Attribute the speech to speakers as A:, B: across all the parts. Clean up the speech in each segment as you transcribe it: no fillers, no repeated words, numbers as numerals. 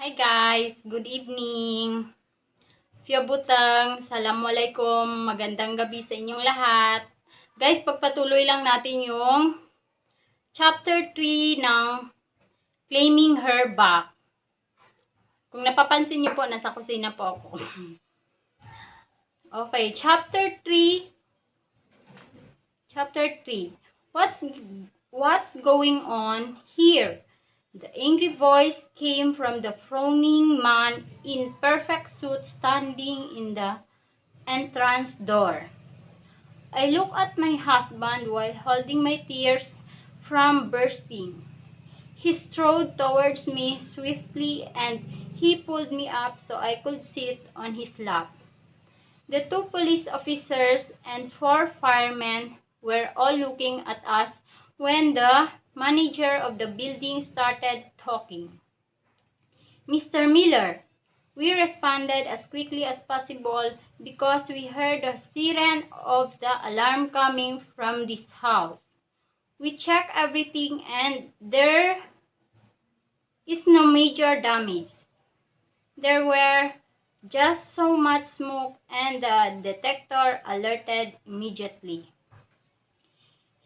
A: Hi guys, good evening. Butang, Assalamualaikum, magandang gabi sa inyong lahat. Guys, pagpatuloy lang natin yung chapter 3 ng Claiming Her Back. Kung napapansin niyo po, nasa kusina po ako. Okay, chapter 3. What's going on here? The angry voice came from the frowning man in perfect suit standing in the entrance door. I looked at my husband while holding my tears from bursting. He strode towards me swiftly and he pulled me up so I could sit on his lap. The 2 police officers and 4 firemen were all looking at us when the manager of the building started talking. Mr. Miller, we responded as quickly as possible because we heard the siren of the alarm coming from this house. We checked everything and there is no major damage. There were just so much smoke and the detector alerted immediately.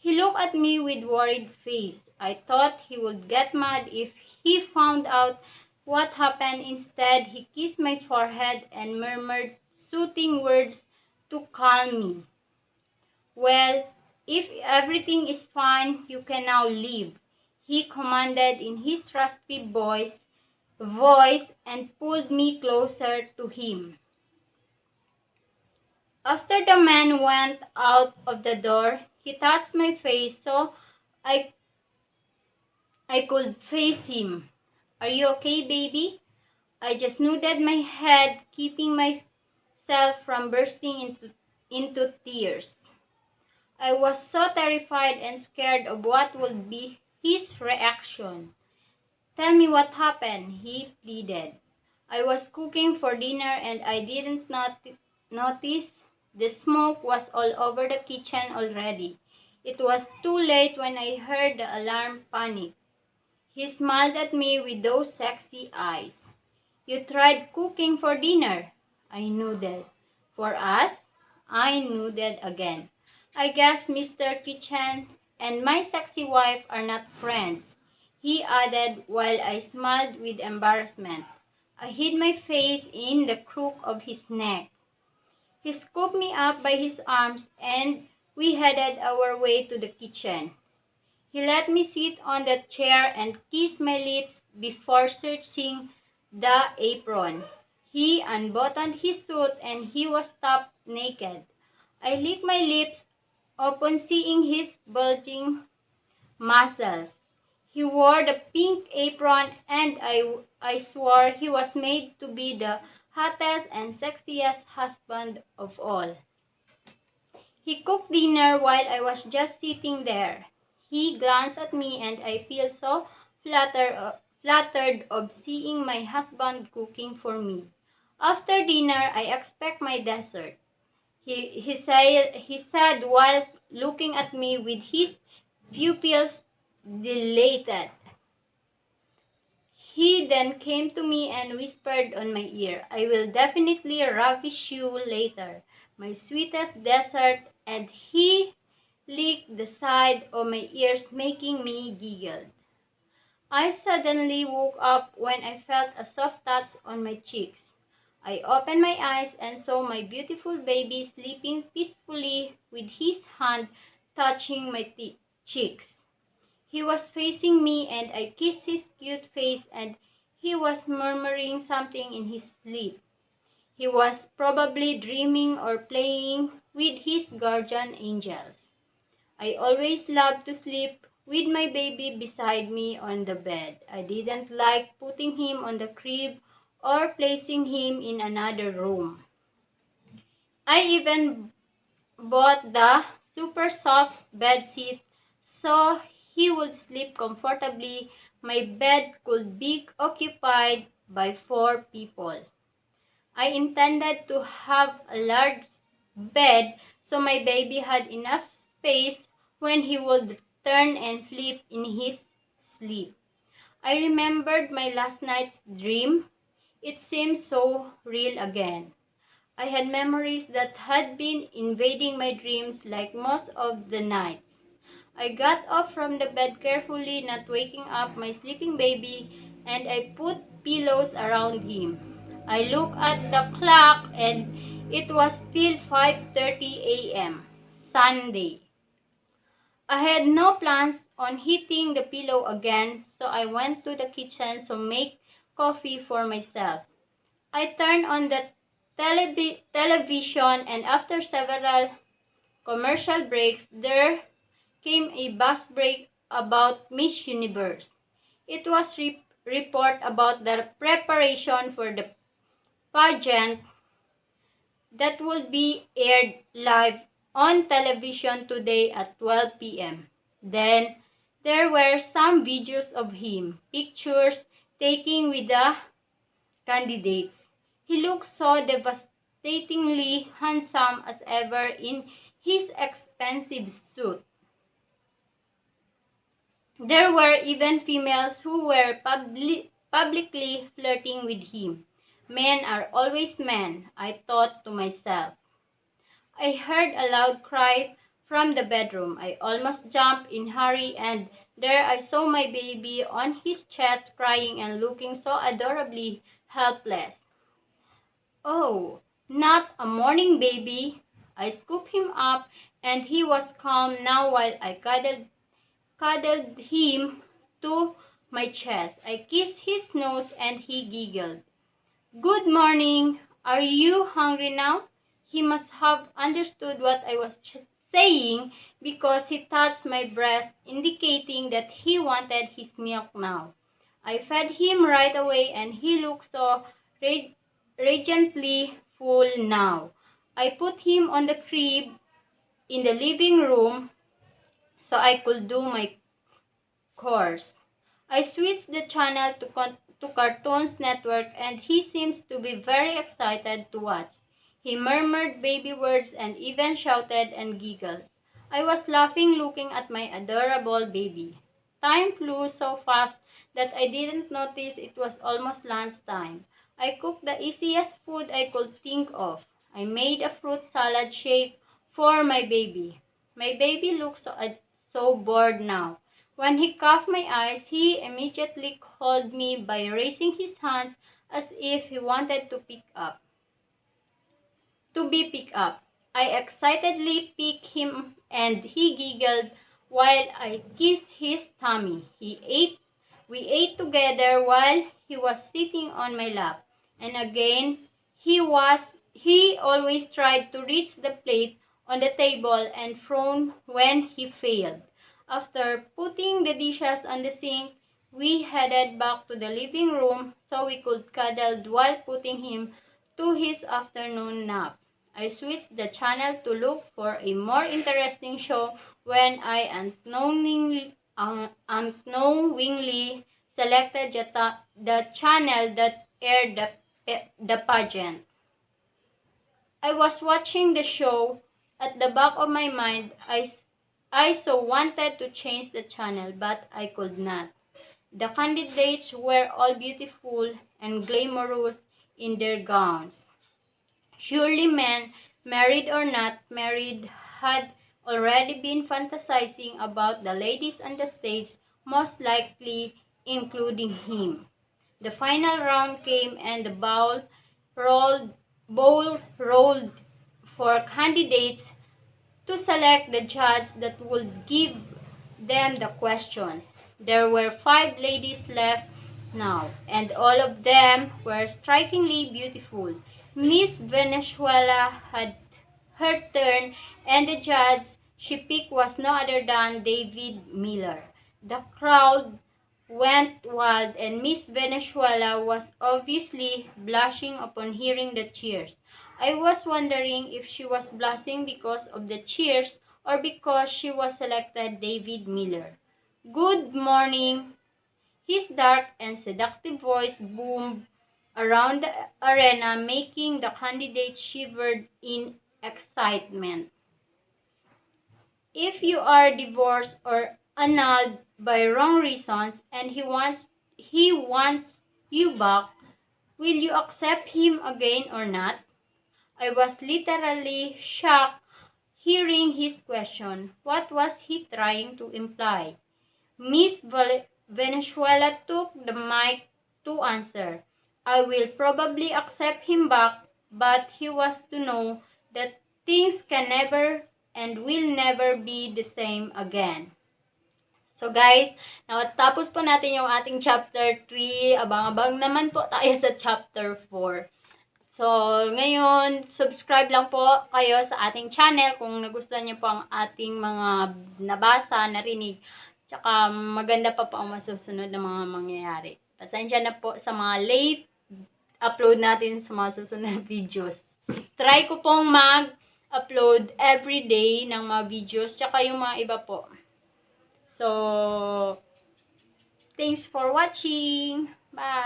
A: He looked at me with worried face. I thought he would get mad if he found out what happened. Instead, he kissed my forehead and murmured soothing words to calm me. Well, if everything is fine, you can now leave, he commanded in his raspy voice and pulled me closer to him. After the man went out of the door, he touched my face so I could face him. Are you okay, baby? I just nodded my head, keeping myself from bursting into tears. I was so terrified and scared of what would be his reaction. Tell me what happened, he pleaded. I was cooking for dinner and I didn't notice the smoke was all over the kitchen already. It was too late when I heard the alarm panic. He smiled at me with those sexy eyes. You tried cooking for dinner? I nodded. For us? I nodded again. I guess Mr. Kitchen and my sexy wife are not friends, he added while I smiled with embarrassment. I hid my face in the crook of his neck. He scooped me up by his arms and we headed our way to the kitchen. He let me sit on the chair and kiss my lips before searching the apron. He unbuttoned his suit and he was top naked. I licked my lips upon seeing his bulging muscles. He wore the pink apron and I swore he was made to be the hottest and sexiest husband of all. He cooked dinner while I was just sitting there. He glanced at me and I feel so flattered of seeing my husband cooking for me. After dinner, I expect my dessert. He said while looking at me with his pupils dilated. He then came to me and whispered on my ear, I will definitely ravish you later, my sweetest dessert, and he licked the side of my ears, making me giggle. I suddenly woke up when I felt a soft touch on my cheeks. I opened my eyes and saw my beautiful baby sleeping peacefully with his hand touching my cheeks. He was facing me and I kissed his cute face and he was murmuring something in his sleep. He was probably dreaming or playing with his guardian angels. I always loved to sleep with my baby beside me on the bed. I didn't like putting him on the crib or placing him in another room. I even bought the super soft bed sheet so he would sleep comfortably. My bed could be occupied by 4 people. I intended to have a large bed so my baby had enough space when he would turn and flip in his sleep. I remembered my last night's dream. It seemed so real again. I had memories that had been invading my dreams like most of the nights. I got up from the bed carefully, not waking up my sleeping baby, and I put pillows around him. I looked at the clock and it was still 5:30 a.m. Sunday. I had no plans on hitting the pillow again, so I went to the kitchen to make coffee for myself. I turned on the television, and after several commercial breaks, there came a bus break about Miss Universe. It was report about the preparation for the pageant that will be aired live on television today at 12 p.m. Then there were some videos of him, pictures taken with the candidates. He looked so devastatingly handsome as ever in his expensive suit. There were even females who were publicly flirting with him. Men are always men, I thought to myself. I heard a loud cry from the bedroom. I almost jumped in hurry, and there I saw my baby on his chest crying and looking so adorably helpless. Oh, not a morning baby. I scooped him up, and he was calm now while I cuddled him to my chest. I kissed his nose and he giggled. Good morning. Are you hungry now? He must have understood what I was saying because he touched my breast, indicating that he wanted his milk now. I fed him right away and he looked so radiantly full now. I put him on the crib in the living room so I could do my course. I switched the channel to Cartoons Network and he seems to be very excited to watch. He murmured baby words and even shouted and giggled. I was laughing looking at my adorable baby. Time flew so fast that I didn't notice it was almost lunchtime. I cooked the easiest food I could think of. I made a fruit salad shake for my baby. My baby looked so bored now. When he caught my eyes, he immediately called me by raising his hands as if he wanted to be picked up. I excitedly picked him and he giggled while I kissed his tummy. We ate together while he was sitting on my lap. And again, he always tried to reach the plate on the table and frowned when he failed. After putting the dishes on the sink, we headed back to the living room so we could cuddle while putting him to his afternoon nap. I switched the channel to look for a more interesting show when I unknowingly selected the channel that aired the pageant. I was watching the show. At the back of my mind, I so wanted to change the channel, but I could not. The candidates were all beautiful and glamorous in their gowns. Surely men, married or not married, had already been fantasizing about the ladies on the stage, most likely including him. The final round came and the bowl rolled for candidates to select the judge that would give them the questions. There were 5 ladies left now, and all of them were strikingly beautiful. Miss Venezuela had her turn, and the judge she picked was no other than David Miller. The crowd went wild, and Miss Venezuela was obviously blushing upon hearing the cheers. I was wondering if she was blushing because of the cheers or because she was selected David Miller. Good morning. His dark and seductive voice boomed around the arena, making the candidates shiver in excitement. If you are divorced or annulled by wrong reasons and he wants he wants you back, will you accept him again or not? I was literally shocked hearing his question. What was he trying to imply? Venezuela took the mic to answer. I will probably accept him back, but he was to know that things can never and will never be the same again. So guys, natapos po natin yung ating chapter 3. Abang-abang naman po tayo sa chapter 4. So, ngayon, subscribe lang po kayo sa ating channel kung nagustuhan niyo po ang ating mga nabasa, narinig. Tsaka maganda pa po ang masusunod na mga mangyayari. Pasensya na po sa mga late upload natin sa mga susunod na videos. Try ko pong mag-upload everyday ng mga videos, tsaka yung mga iba po. So, thanks for watching. Bye!